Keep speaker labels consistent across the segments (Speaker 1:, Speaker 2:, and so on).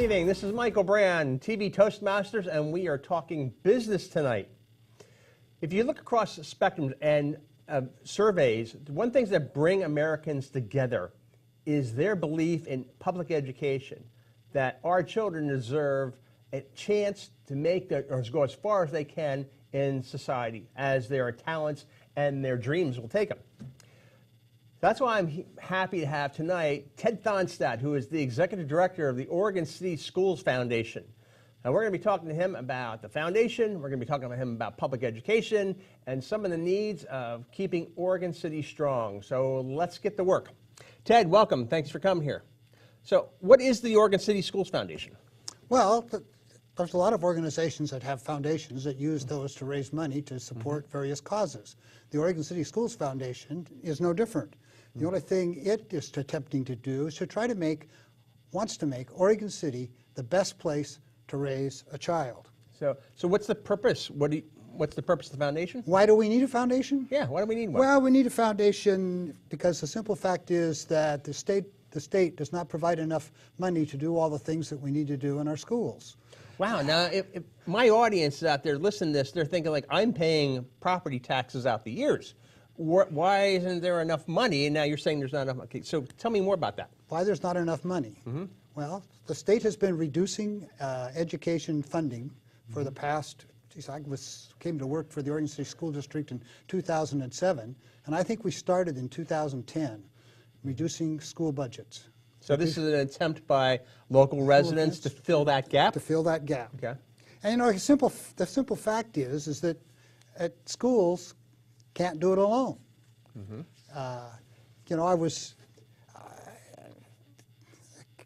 Speaker 1: Good evening, this is Michael Brand, TV Toastmasters, and we are talking business tonight. If you look across the spectrum and surveys, one thing that bring Americans together is their belief in public education, that our children deserve a chance to make or go as far as they can in society, as their talents and their dreams will take them. That's why I'm happy to have tonight Ted Thornstad, who is the Executive Director of the Oregon City Schools Foundation. Now, we're going to be talking to him about the foundation, we're going to be talking to him about public education, and some of the needs of keeping Oregon City strong. So let's get to work. Ted, welcome. Thanks for coming here. So what is the Oregon City Schools Foundation?
Speaker 2: Well, there's a lot of organizations that have foundations that use those to raise money to support various causes. The Oregon City Schools Foundation is no different. The only thing it is attempting to do is to try to wants to make Oregon City the best place to raise a child.
Speaker 1: So what's the purpose? What's the purpose of the foundation?
Speaker 2: Why do we need a foundation?
Speaker 1: Yeah, why do we need one?
Speaker 2: Well, we need a foundation because the simple fact is that the state does not provide enough money to do all the things that we need to do in our schools.
Speaker 1: Wow, now if my audience is out there listening to this, they're thinking like, I'm paying property taxes out the years. Why isn't there enough money? And now you're saying there's not enough money. Okay, so tell me more about that.
Speaker 2: Why there's not enough money? Well, the state has been reducing education funding for the past, I came to work for the Oregon City School District in 2007, and I think we started in 2010, reducing school budgets.
Speaker 1: So this is an attempt by local residents to fill that gap?
Speaker 2: To fill that gap.
Speaker 1: Okay.
Speaker 2: And you know, the simple fact is that schools can't do it alone. You know,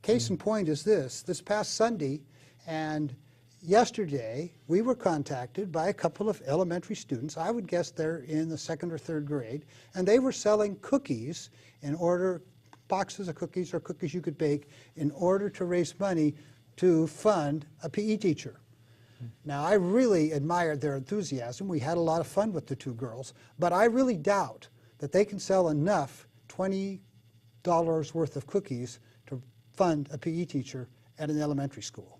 Speaker 2: case in point is this past Sunday and yesterday we were contacted by a couple of elementary students. I would guess they're in the 2nd or 3rd grade, and they were selling cookies boxes of cookies or cookies you could bake in order to raise money to fund a PE teacher. Now, I really admired their enthusiasm. We had a lot of fun with the two girls, but I really doubt that they can sell enough $20 worth of cookies to fund a PE teacher at an elementary school.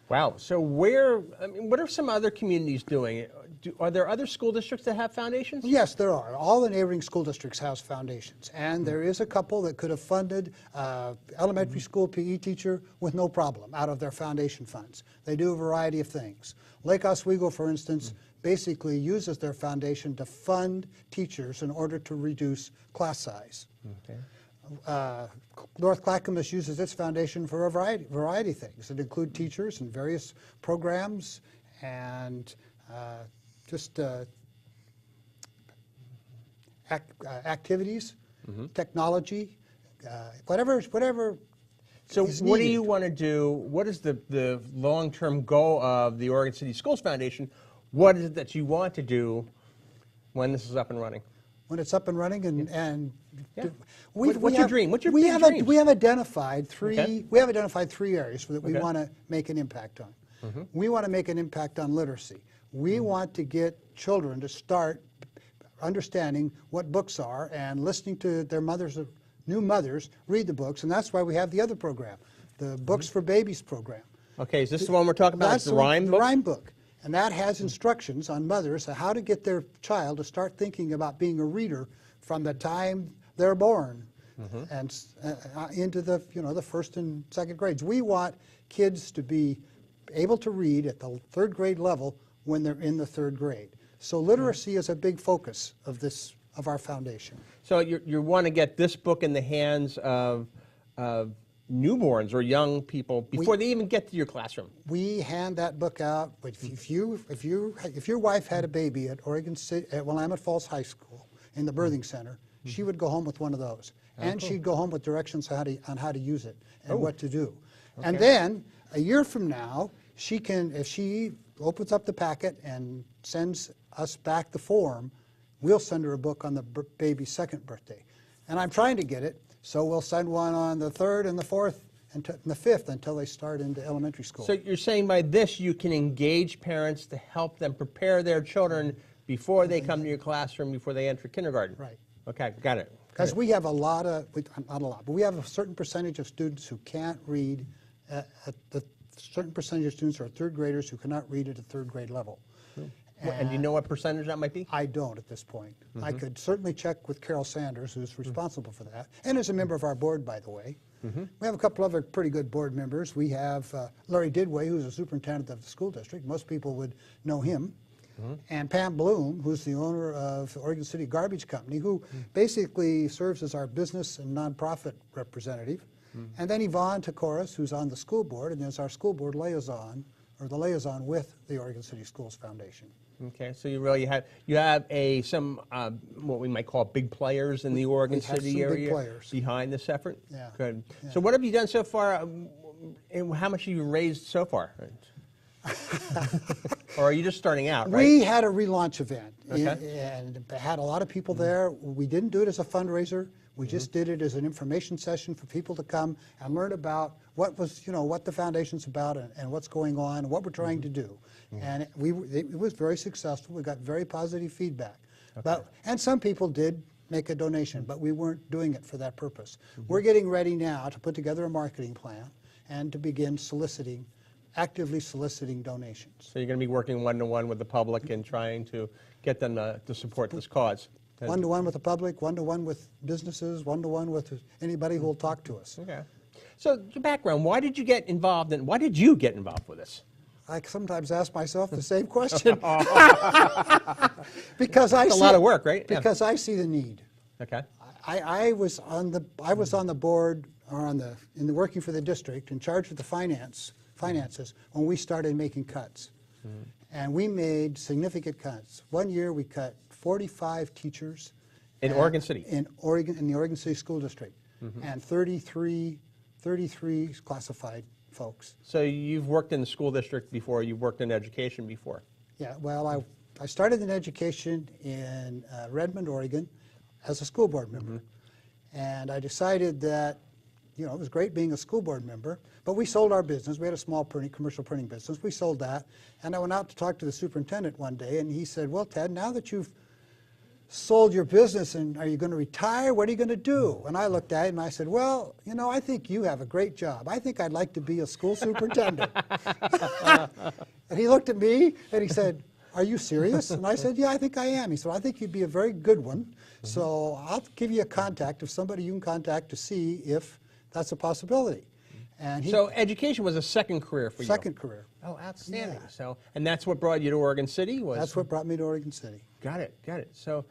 Speaker 1: Wow. So what are some other communities doing? Are there other school districts that have foundations?
Speaker 2: Yes, there are. All the neighboring school districts have foundations, and there is a couple that could have funded elementary school PE teacher with no problem out of their foundation funds. They do a variety of things. Lake Oswego, for instance, basically uses their foundation to fund teachers in order to reduce class size. Okay. North Clackamas uses its foundation for a variety of things that include teachers and various programs and activities, technology, whatever.
Speaker 1: So what do you want to do? What is the long-term goal of the Oregon City Schools Foundation? What is it that you want to do when this is up and running?
Speaker 2: When it's up and running,
Speaker 1: what's your dream? What's your big dream?
Speaker 2: We have identified three.
Speaker 1: Okay.
Speaker 2: We have identified 3 areas that we want to make an impact on. We want to make an impact on literacy. We want to get children to start understanding what books are and listening to their new mothers read the books, and that's why we have the other program, the Books for Babies program.
Speaker 1: Okay, is this the one we're talking about?
Speaker 2: That's
Speaker 1: the rhyme book?
Speaker 2: The rhyme book. And that has instructions on mothers on how to get their child to start thinking about being a reader from the time they're born and into the 1st and 2nd grades. We want kids to be able to read at the 3rd grade level when they're in the 3rd grade. So literacy is a big focus of our foundation.
Speaker 1: So you want to get this book in the hands of newborns or young people before they even get to your classroom.
Speaker 2: We hand that book out. If your wife had a baby at Oregon City, at Willamette Falls High School in the birthing center, she would go home with one of those, and she'd go home with directions on how to use it and what to do. Okay. And then a year from now, she can, if she opens up the packet and sends us back the form, we'll send her a book on the baby's 2nd birthday. And I'm trying to get it. So we'll send one on the 3rd and the 4th and the 5th until they start into elementary school.
Speaker 1: So you're saying by this you can engage parents to help them prepare their children before they come to your classroom, before they enter kindergarten?
Speaker 2: Right.
Speaker 1: Okay, got it.
Speaker 2: Because we have not a lot, but we have a certain percentage of students who can't read at the certain percentage of students are third graders who cannot read at a third grade level.
Speaker 1: And do you know what percentage that might be?
Speaker 2: I don't at this point. I could certainly check with Carol Sanders, who's responsible for that, and is a member of our board, by the way. We have a couple other pretty good board members. We have Larry Didway, who's the superintendent of the school district. Most people would know him. And Pam Bloom, who's the owner of the Oregon City Garbage Company, who basically serves as our business and nonprofit representative. And then Yvonne Takoris, who's on the school board, and is our school board liaison, or the liaison with the Oregon City Schools Foundation.
Speaker 1: Okay, so you really have some what we might call big players in the Oregon City
Speaker 2: some
Speaker 1: area
Speaker 2: big players
Speaker 1: behind this effort.
Speaker 2: Yeah.
Speaker 1: Good.
Speaker 2: Yeah.
Speaker 1: So what have you done so far? And how much have you raised so far? Or are you just starting out? Right?
Speaker 2: We had a relaunch event,
Speaker 1: Okay.
Speaker 2: and had a lot of people there. We didn't do it as a fundraiser. We just did it as an information session for people to come and learn about what was, what the foundation's about and what's going on and what we're trying to do. And it was very successful. We got very positive feedback.
Speaker 1: Okay.
Speaker 2: And some people did make a donation, but we weren't doing it for that purpose. We're getting ready now to put together a marketing plan and to begin actively soliciting donations.
Speaker 1: So you're going to be working one-to-one with the public and trying to get them to support this cause.
Speaker 2: One-to-one with the public, one-to-one with businesses, one-to-one with anybody who will talk to us.
Speaker 1: Okay. So your background, why did you get involved with this?
Speaker 2: I sometimes ask myself the same question. Because
Speaker 1: It's a lot of work, right?
Speaker 2: Because I see the need.
Speaker 1: Okay.
Speaker 2: I was on the board, or working for the district, in charge of the finances when we started making cuts. And we made significant cuts. One year we cut 45 teachers.
Speaker 1: In Oregon City?
Speaker 2: In the Oregon City School District. And 33 classified folks.
Speaker 1: So you've worked in the school district before, you've worked in education before.
Speaker 2: Yeah, well, I started in education in Redmond, Oregon, as a school board member. And I decided that, it was great being a school board member, but we sold our business. We had a small commercial printing business. We sold that. And I went out to talk to the superintendent one day, and he said, well, Ted, now that you've sold your business, and are you going to retire? What are you going to do? And I looked at him and I said, well, I think you have a great job. I think I'd like to be a school superintendent. And he looked at me and he said, are you serious? And I said, yeah, I think I am. He said, I think you'd be a very good one. So I'll give you a contact of somebody you can contact to see if that's a possibility. And
Speaker 1: So education was a second career for you?
Speaker 2: Second career.
Speaker 1: Oh, outstanding.
Speaker 2: Yeah.
Speaker 1: So, and that's what brought you to Oregon City?
Speaker 2: That's what brought me to Oregon City.
Speaker 1: Got it. So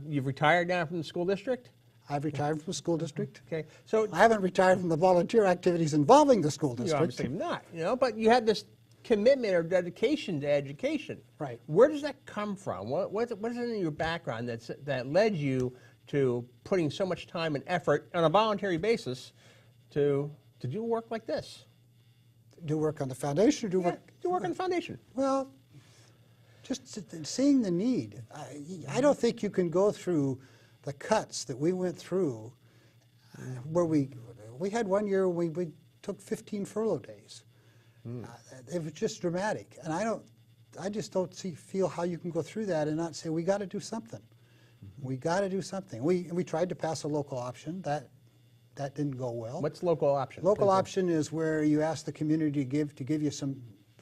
Speaker 1: you've retired now from the school district?
Speaker 2: I've retired from the school district.
Speaker 1: Okay. So
Speaker 2: I haven't retired from the volunteer activities involving the school
Speaker 1: you
Speaker 2: district.
Speaker 1: obviously have not, but you had this commitment or dedication to education.
Speaker 2: Right.
Speaker 1: Where does that come from? What is it in your background that led you to putting so much time and effort on a voluntary basis to do work like this?
Speaker 2: Do work on the foundation or do work?
Speaker 1: Do work on the foundation.
Speaker 2: Well, just seeing the need. I don't think you can go through the cuts that we went through where we had one year we took 15 furlough days. It was just dramatic. And I just don't feel how you can go through that and not say, we got to do something. We got to do something. We tried to pass a local option. That didn't go well.
Speaker 1: What's local option?
Speaker 2: Local option is where you ask the community to give you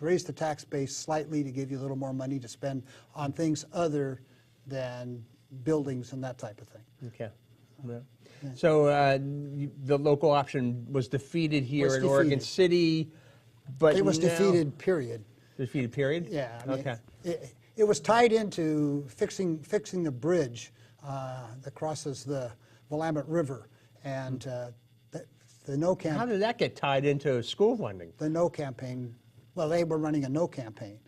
Speaker 2: raise the tax base slightly to give you a little more money to spend on things other than buildings and that type of thing.
Speaker 1: Okay. Yeah. So the local option was defeated here in Oregon City, but
Speaker 2: it was defeated, period.
Speaker 1: Defeated, period?
Speaker 2: Yeah.
Speaker 1: Okay.
Speaker 2: It was tied into fixing the bridge that crosses the Willamette River. And the No campaign.
Speaker 1: How did that get tied into school funding?
Speaker 2: The No campaign. Well, they were running a No campaign,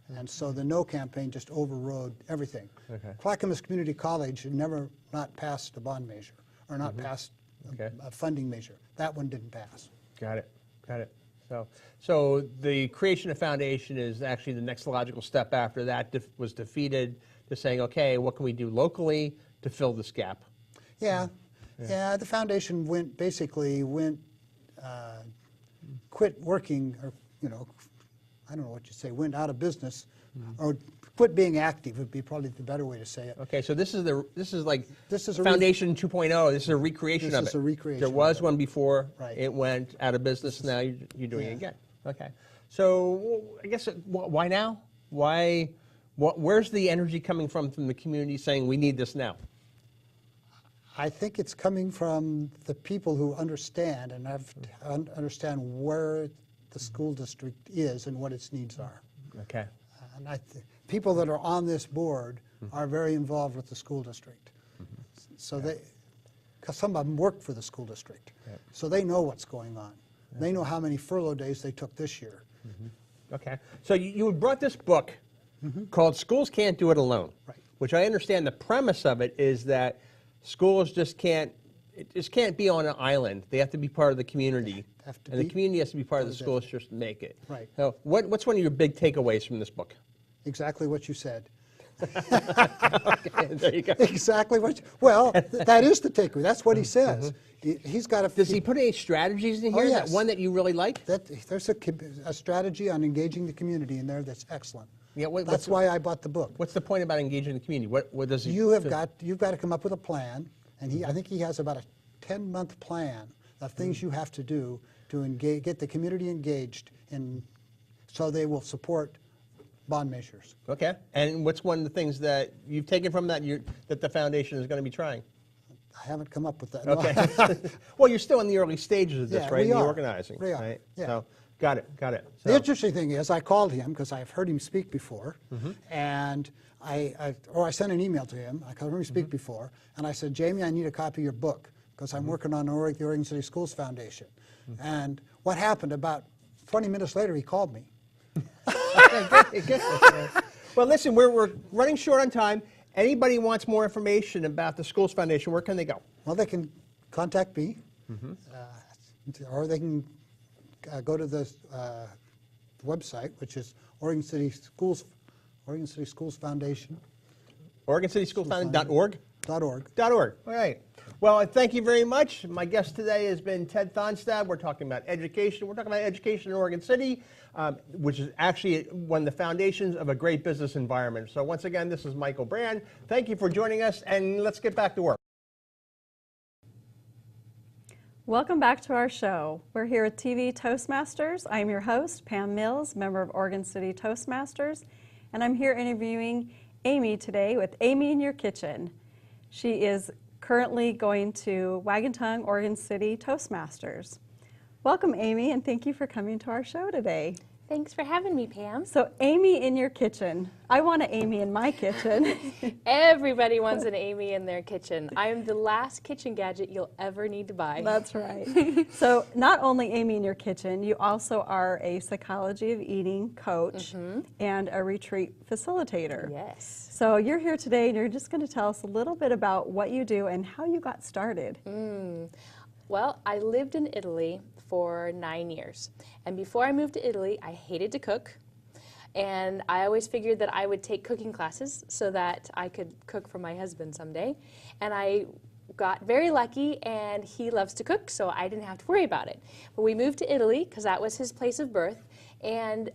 Speaker 2: and so the No campaign just overrode everything.
Speaker 1: Okay.
Speaker 2: Clackamas Community College had never not passed a bond measure or not passed a funding measure. That one didn't pass.
Speaker 1: Got it. So the creation of foundation is actually the next logical step after that was defeated to saying, okay, what can we do locally to fill this gap?
Speaker 2: Yeah. Yeah, the foundation quit working, or I don't know what you say, went out of business, or quit being active would be probably the better way to say it.
Speaker 1: Okay, so this is
Speaker 2: a
Speaker 1: Foundation 2.0. This is a recreation of it.
Speaker 2: This is a recreation.
Speaker 1: There was one before.
Speaker 2: Right.
Speaker 1: It went out of business. Now you're doing it again. Okay. So I guess, why now? Where's the energy coming from the community saying we need this now?
Speaker 2: I think it's coming from the people who understand and understand where the school district is and what its needs are.
Speaker 1: Okay.
Speaker 2: And people that are on this board are very involved with the school district. So because some of them work for the school district, so they know what's going on. They know how many furlough days they took this year.
Speaker 1: Okay. So you brought this book called "Schools Can't Do It Alone," which I understand the premise of it is that schools just can't be on an island. They have to be part of the community, and the community has to be part of the schools just to make it.
Speaker 2: Right.
Speaker 1: So what's one of your big takeaways from this book?
Speaker 2: Exactly what you said.
Speaker 1: Okay, there you go.
Speaker 2: Exactly what well, that is the takeaway. That's what he says. He's got a...
Speaker 1: Does he put any strategies in here?
Speaker 2: yes.
Speaker 1: That one that you really like?
Speaker 2: There's a strategy on engaging the community in there that's excellent.
Speaker 1: Yeah,
Speaker 2: that's why I bought the book.
Speaker 1: What's the point about engaging the community? What does he...
Speaker 2: You've got to come up with a plan, and I think he has about a 10-month plan of things you have to do to get the community engaged, so they will support bond measures.
Speaker 1: Okay. And what's one of the things that you've taken from that that the foundation is going to be trying?
Speaker 2: I haven't come up with that.
Speaker 1: Okay.
Speaker 2: No.
Speaker 1: Well, you're still in the early stages of this,
Speaker 2: Yeah,
Speaker 1: right?
Speaker 2: we
Speaker 1: In the
Speaker 2: are.
Speaker 1: organizing.
Speaker 2: We are.
Speaker 1: Right?
Speaker 2: Yeah.
Speaker 1: So, got it.
Speaker 2: The
Speaker 1: So,
Speaker 2: interesting thing is, I called him because I've heard him speak before, and I sent an email to him. I heard him speak before, and I said, Jamie, I need a copy of your book because I'm working on the Oregon City Schools Foundation. And what happened? About 20 minutes later, he called me.
Speaker 1: Okay, good. Well, listen, we're running short on time. Anybody wants more information about the Schools Foundation, where can they go?
Speaker 2: Well, they can contact me, or they can go to the website, which is Oregon City Schools Foundation.
Speaker 1: OregonCitySchoolsFoundation.org?
Speaker 2: .org.
Speaker 1: .org. All right. Well, thank you very much. My guest today has been Ted Thornstad. We're talking about education. We're talking about education in Oregon City, which is actually one of the foundations of a great business environment. So once again, this is Michael Brand. Thank you for joining us, and let's get back to work.
Speaker 3: Welcome back to our show. We're here with TV Toastmasters. I'm your host, Pam Mills, member of Oregon City Toastmasters, and I'm here interviewing Amy today with Amy in Your Kitchen. She is currently going to Wagon Tongue, Oregon City Toastmasters. Welcome, Amy, and thank you for coming to our show today.
Speaker 4: Thanks for having me, Pam.
Speaker 3: So, Amy in your kitchen. I want an Amy in my kitchen.
Speaker 4: Everybody wants an Amy in their kitchen. I am the last kitchen gadget you'll ever need to buy.
Speaker 3: That's right. So, not only Amy in your kitchen, you also are a psychology of eating coach and a retreat facilitator.
Speaker 4: Yes.
Speaker 3: So, you're here today and you're just going to tell us a little bit about what you do and how you got started.
Speaker 4: Well, I lived in Italy for 9 years. And before I moved to Italy, I hated to cook. And I always figured that I would take cooking classes so that I could cook for my husband someday. And I got very lucky, and he loves to cook, so I didn't have to worry about it. But we moved to Italy because that was his place of birth. And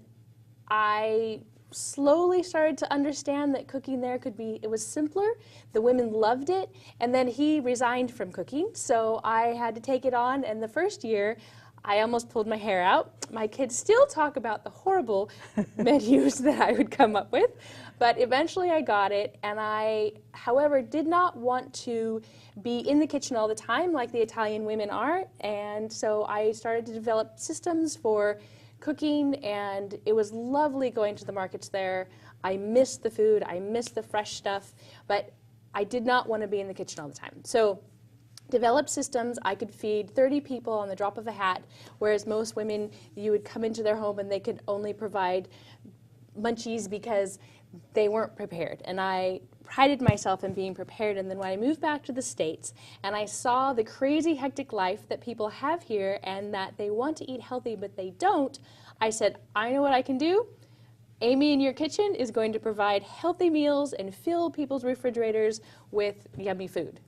Speaker 4: I slowly started to understand that cooking there it was simpler. The women loved it, and then he resigned from cooking, so I had to take it on, and the first year I almost pulled my hair out. My kids still talk about the horrible menus that I would come up with, but eventually I got it, and I, however, did not want to be in the kitchen all the time like the Italian women are, and so I started to develop systems for cooking, and it was lovely going to the markets there. I missed the food, I missed the fresh stuff, but I did not want to be in the kitchen all the time. So developed systems. I could feed 30 people on the drop of a hat, whereas most women, you would come into their home and they could only provide munchies because they weren't prepared. And I prided myself in being prepared, and then when I moved back to the States and I saw the crazy hectic life that people have here and that they want to eat healthy but they don't, I said, I know what I can do. Amy in Your Kitchen is going to provide healthy meals and fill people's refrigerators with yummy food.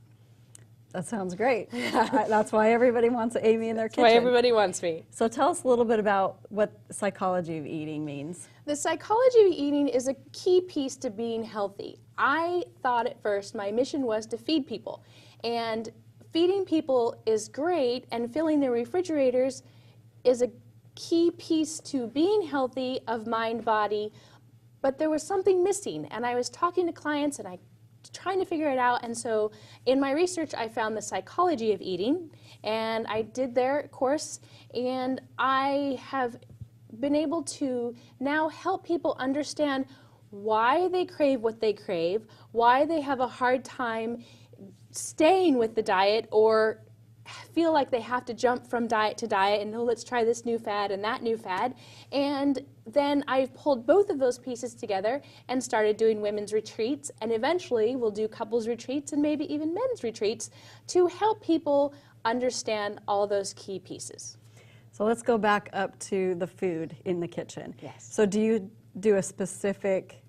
Speaker 3: That sounds great. That's why everybody wants an Amy in their kitchen.
Speaker 4: That's why everybody wants me.
Speaker 3: So tell us a little bit about what psychology of eating means.
Speaker 4: The psychology of eating is a key piece to being healthy. I thought at first my mission was to feed people, and feeding people is great, and filling their refrigerators is a key piece to being healthy of mind, body, but there was something missing. And I was talking to clients and I trying to figure it out. And so in my research, I found the psychology of eating, and I did their course, and I have been able to now help people understand why they crave what they crave, why they have a hard time staying with the diet or feel like they have to jump from diet to diet and, oh, let's try this new fad and that new fad. And then I've pulled both of those pieces together and started doing women's retreats, and eventually we'll do couples retreats and maybe even men's retreats to help people understand all those key pieces.
Speaker 3: So let's go back up to the food in the kitchen.
Speaker 4: Yes.
Speaker 3: So do you do a specific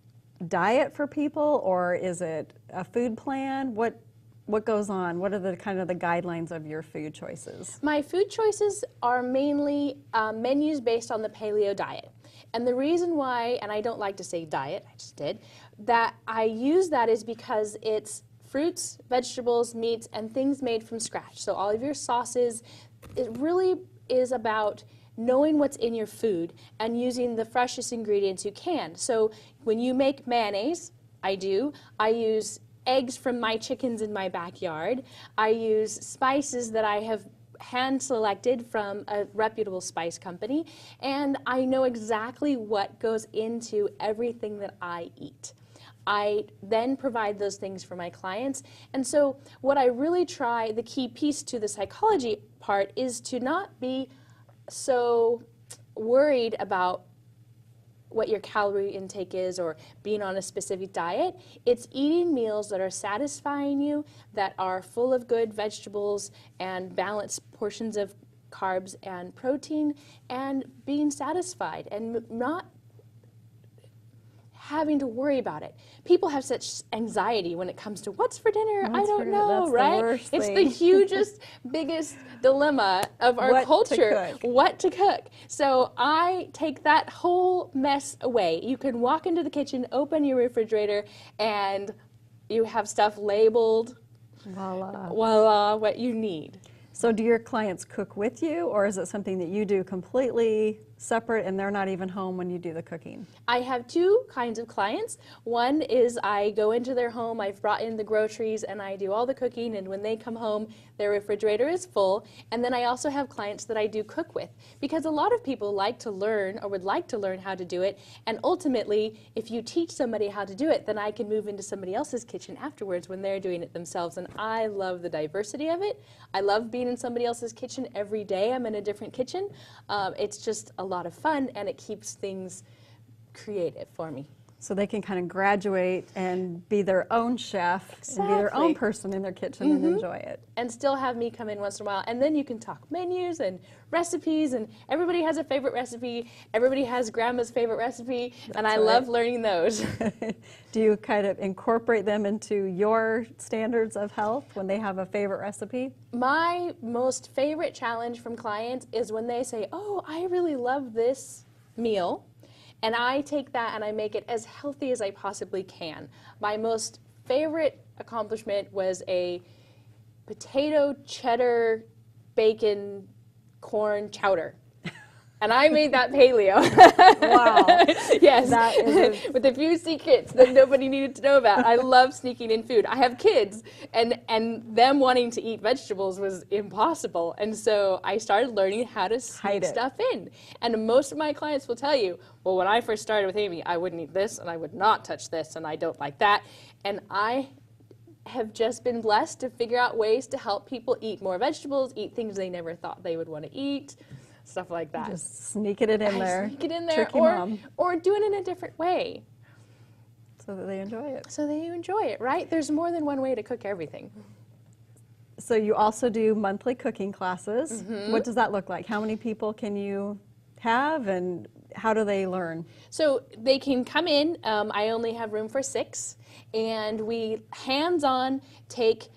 Speaker 3: diet for people, or is it a food plan? What goes on? What are the kind of the guidelines of your food choices?
Speaker 4: My food choices are mainly menus based on the paleo diet. And the reason why, and I don't like to say diet, I just did, that I use that is because it's fruits, vegetables, meats, and things made from scratch. So all of your sauces, it really is about knowing what's in your food and using the freshest ingredients you can. So when you make mayonnaise, I use eggs from my chickens in my backyard. I use spices that I have hand selected from a reputable spice company, and I know exactly what goes into everything that I eat. I then provide those things for my clients. And so what I really try, the key piece to the psychology part, is to not be so worried about what your calorie intake is or being on a specific diet. It's eating meals that are satisfying you, that are full of good vegetables and balanced portions of carbs and protein, and being satisfied and not having to worry about it. People have such anxiety when it comes to what's for dinner. I don't know,
Speaker 3: that's
Speaker 4: right?
Speaker 3: the worst
Speaker 4: It's
Speaker 3: thing.
Speaker 4: the hugest, biggest dilemma of our
Speaker 3: What to
Speaker 4: culture.
Speaker 3: cook.
Speaker 4: What to cook. So I take that whole mess away. You can walk into the kitchen, open your refrigerator, and you have stuff labeled.
Speaker 3: Voila.
Speaker 4: Voila, what you need.
Speaker 3: So do your clients cook with you, or is it something that you do completely separate and they're not even home when you do the cooking?
Speaker 4: I have two kinds of clients. One is I go into their home, I've brought in the groceries, and I do all the cooking, and when they come home, their refrigerator is full. And then I also have clients that I do cook with, because a lot of people like to learn or would like to learn how to do it, and ultimately, if you teach somebody how to do it, then I can move into somebody else's kitchen afterwards when they're doing it themselves, and I love the diversity of it. I love being in somebody else's kitchen every day. I'm in a different kitchen. It's just a lot of fun, and it keeps things creative for me.
Speaker 3: So they can kind of graduate and be their own chef and be their own
Speaker 4: Exactly.
Speaker 3: person in their kitchen and enjoy it.
Speaker 4: And still have me come in once in a while, and then you can talk menus and recipes, and everybody has a favorite recipe. Everybody has grandma's favorite recipe, and I
Speaker 3: right.
Speaker 4: love learning those.
Speaker 3: Do you kind of incorporate them into your standards of health when they have a favorite recipe?
Speaker 4: My most favorite challenge from clients is when they say, oh, I really love this meal, and I take that and I make it as healthy as I possibly can. My most favorite accomplishment was a potato cheddar bacon corn chowder. And I made that paleo.
Speaker 3: Wow.
Speaker 4: Yes,
Speaker 3: That is
Speaker 4: with a few secrets that nobody needed to know about. I love sneaking in food. I have kids, and them wanting to eat vegetables was impossible. And so I started learning how to
Speaker 3: Hide
Speaker 4: sneak
Speaker 3: it.
Speaker 4: stuff in. And most of my clients will tell you, well, when I first started with Amy, I wouldn't eat this, and I would not touch this, and I don't like that. And I have just been blessed to figure out ways to help people eat more vegetables, eat things they never thought they would want to eat. Stuff like that.
Speaker 3: just sneaking it in
Speaker 4: I
Speaker 3: there.
Speaker 4: sneak it in there,
Speaker 3: Tricky mom.
Speaker 4: or do it in a different way
Speaker 3: So that they enjoy it.
Speaker 4: so that you enjoy it, right? There's more than one way to cook everything.
Speaker 3: So you also do monthly cooking classes.
Speaker 4: Mm-hmm.
Speaker 3: What does that look like? How many people can you have, and how do they learn?
Speaker 4: So they can come in. I only have room for 6, and we hands-on take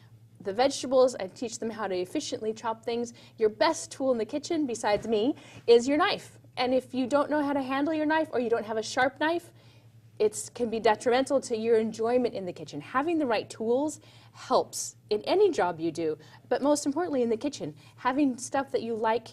Speaker 4: the vegetables and teach them how to efficiently chop things. Your best tool in the kitchen, besides me, is your knife. And if you don't know how to handle your knife, or you don't have a sharp knife, it can be detrimental to your enjoyment in the kitchen. Having the right tools helps in any job you do, but most importantly in the kitchen. Having stuff that you like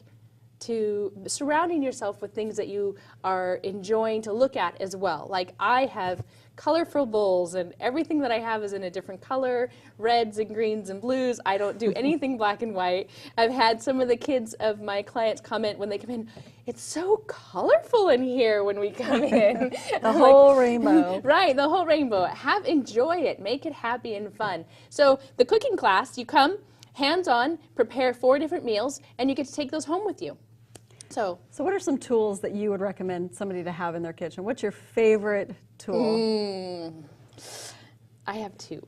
Speaker 4: to surrounding yourself with things that you are enjoying to look at as well. Like I have colorful bowls and everything that I have is in a different color, reds and greens and blues. I don't do anything black and white. I've had some of the kids of my clients comment when they come in, it's so colorful in here when we come in.
Speaker 3: The whole rainbow.
Speaker 4: Right, the whole rainbow. Enjoy it, make it happy and fun. So the cooking class, you come, hands-on, prepare 4 different meals, and you get to take those home with you. So
Speaker 3: what are some tools that you would recommend somebody to have in their kitchen? What's your favorite tool?
Speaker 4: I have 2.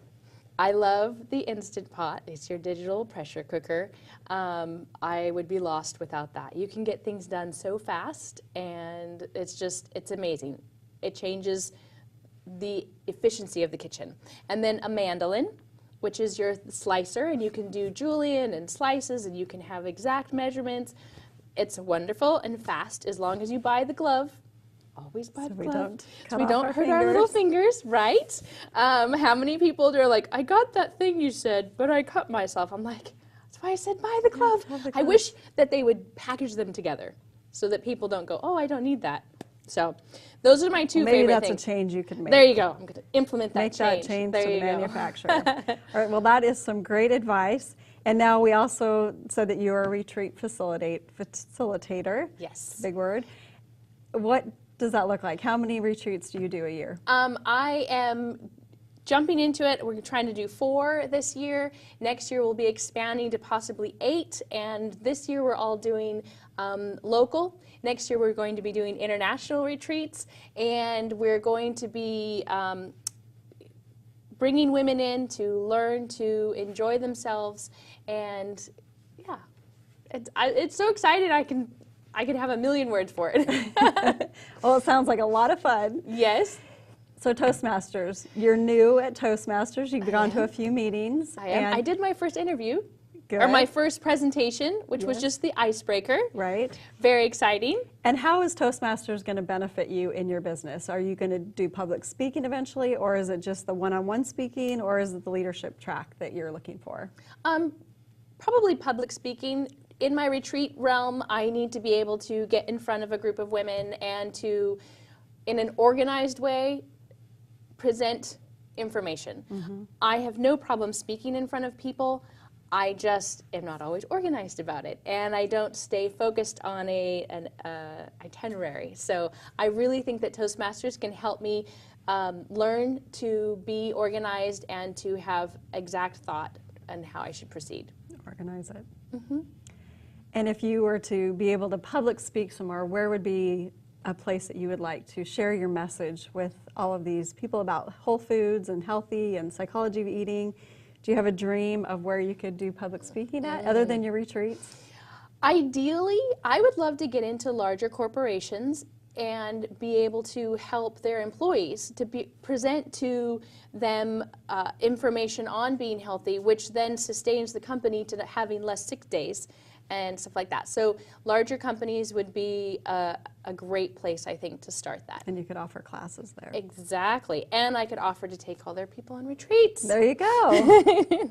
Speaker 4: I love the Instant Pot. It's your digital pressure cooker. I would be lost without that. You can get things done so fast, and it's amazing. It changes the efficiency of the kitchen. And then a mandolin, which is your slicer, and you can do julienne and slices, and you can have exact measurements. It's wonderful and fast as long as you buy the glove. Always buy the glove. So we don't hurt our little fingers, right? How many people are like, I got that thing you said, but I cut myself. I'm like, that's why I said buy the glove. I wish that they would package them together so that people don't go, oh, I don't need that. So those are my 2 favorite things.
Speaker 3: Maybe that's a change you could make.
Speaker 4: There you go. I'm going to implement that
Speaker 3: change. Make that change
Speaker 4: there
Speaker 3: to
Speaker 4: you
Speaker 3: the
Speaker 4: go.
Speaker 3: manufacturer. All right, well, that is some great advice. And now we also said that you are a retreat facilitator.
Speaker 4: Yes.
Speaker 3: Big word. What does that look like? How many retreats do you do a year?
Speaker 4: I am jumping into it. We're trying to do 4 this year. Next year we'll be expanding to possibly 8. And this year we're all doing local. Next year we're going to be doing international retreats. And we're going to be bringing women in to learn to enjoy themselves. And yeah, it's so exciting. I could have a million words for it.
Speaker 3: Well, it sounds like a lot of fun.
Speaker 4: Yes.
Speaker 3: So Toastmasters, you're new at Toastmasters. You've gone to a few meetings.
Speaker 4: I am. I did my first interview.
Speaker 3: Good.
Speaker 4: Or my first presentation, which was just the icebreaker.
Speaker 3: Right.
Speaker 4: Very exciting.
Speaker 3: And how is Toastmasters going to benefit you in your business? Are you going to do public speaking eventually, or is it just the one-on-one speaking, or is it the leadership track that you're looking for?
Speaker 4: Probably public speaking. In my retreat realm, I need to be able to get in front of a group of women and to, in an organized way, present information. I have no problem speaking in front of people. I just am not always organized about it, and I don't stay focused on an itinerary. So I really think that Toastmasters can help me learn to be organized and to have exact thought on how I should proceed.
Speaker 3: Organize it. And if you were to be able to public speak somewhere, where would be a place that you would like to share your message with all of these people about whole foods and healthy and psychology of eating? Do you have a dream of where you could do public speaking at, other than your retreats?
Speaker 4: Ideally, I would love to get into larger corporations and be able to help their employees to present to them information on being healthy, which then sustains the company to having less sick days and stuff like that. So larger companies would be a great place, I think, to start that.
Speaker 3: And you could offer classes there.
Speaker 4: Exactly. And I could offer to take all their people on retreats.
Speaker 3: There you go.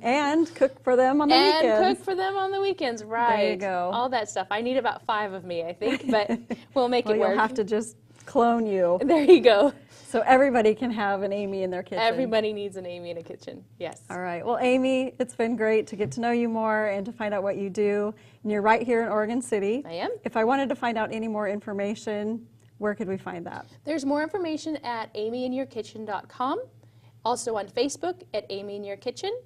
Speaker 3: And cook for them on the weekends.
Speaker 4: And cook for them on the weekends, right.
Speaker 3: There you go.
Speaker 4: All that stuff. I need about 5 of me, I think, but we'll make it work.
Speaker 3: You'll have to just clone you.
Speaker 4: There you go.
Speaker 3: So everybody can have an Amy in their kitchen.
Speaker 4: Everybody needs an Amy in a kitchen, yes.
Speaker 3: All right. Well, Amy, it's been great to get to know you more and to find out what you do. And you're right here in Oregon City.
Speaker 4: I am.
Speaker 3: If I wanted to find out any more information, where could we find that?
Speaker 4: There's more information at amyinyourkitchen.com. Also on Facebook at Amy in Your Kitchen.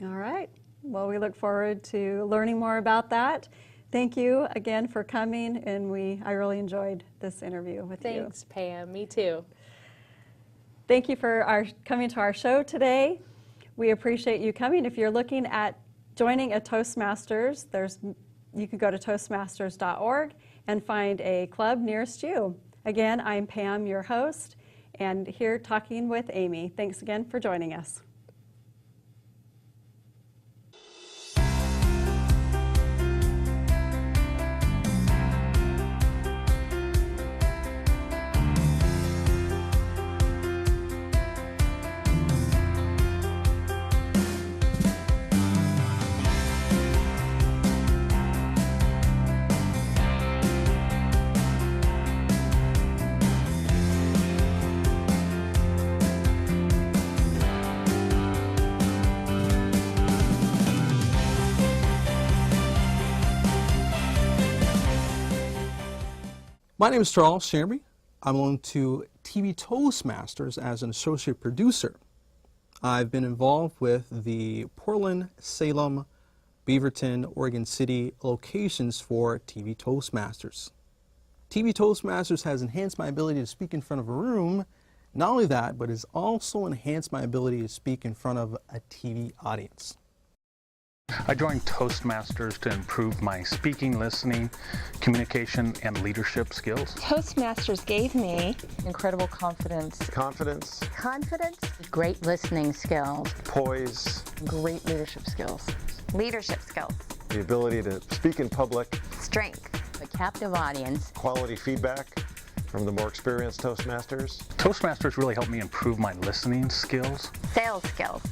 Speaker 3: All right. Well, we look forward to learning more about that. Thank you again for coming, and I really enjoyed this interview with you.
Speaker 4: Thanks, Pam. Me too.
Speaker 3: Thank you for coming to our show today. We appreciate you coming. If you're looking at joining a Toastmasters, you can go to toastmasters.org and find a club nearest you. Again, I'm Pam, your host, and here talking with Amy. Thanks again for joining us.
Speaker 5: My name is Charles Sherby. I'm on to TV Toastmasters as an associate producer. I've been involved with the Portland, Salem, Beaverton, Oregon City locations for TV Toastmasters. TV Toastmasters has enhanced my ability to speak in front of a room. Not only that, but it's also enhanced my ability to speak in front of a TV audience.
Speaker 6: I joined Toastmasters to improve my speaking, listening, communication, and leadership skills.
Speaker 7: Toastmasters gave me incredible confidence.
Speaker 8: Confidence,
Speaker 9: Great listening skills.
Speaker 8: poise,
Speaker 7: Great leadership skills.
Speaker 9: Leadership skills.
Speaker 8: the ability to speak in public,
Speaker 9: Strength. A captive audience.
Speaker 8: quality feedback from the more experienced Toastmasters.
Speaker 6: Toastmasters really helped me improve my listening skills.
Speaker 9: Sales skills.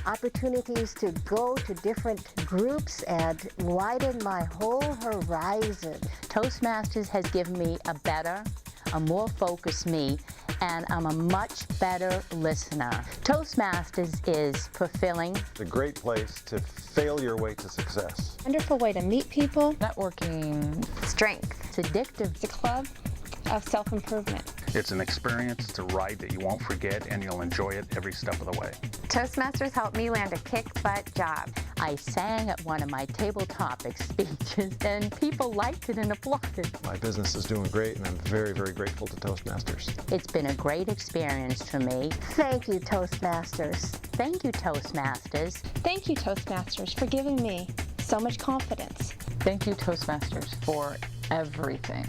Speaker 10: Opportunities to go to different groups and widen my whole horizon.
Speaker 9: Toastmasters has given me a more focused me, and I'm a much better listener. Toastmasters is fulfilling.
Speaker 8: It's a great place to fail your way to success.
Speaker 7: Wonderful way to meet people.
Speaker 9: Networking. Strength. It's addictive.
Speaker 7: It's a club of self-improvement.
Speaker 6: It's an experience, it's a ride that you won't forget, and you'll enjoy it every step of the way.
Speaker 9: Toastmasters helped me land a kick-butt job. I sang at one of my table topic speeches, and people liked it and applauded.
Speaker 8: My business is doing great, and I'm very, very grateful to Toastmasters.
Speaker 9: It's been a great experience for me.
Speaker 10: Thank you, Toastmasters.
Speaker 9: Thank you, Toastmasters.
Speaker 7: Thank you, Toastmasters, for giving me so much confidence.
Speaker 11: Thank you, Toastmasters, for everything.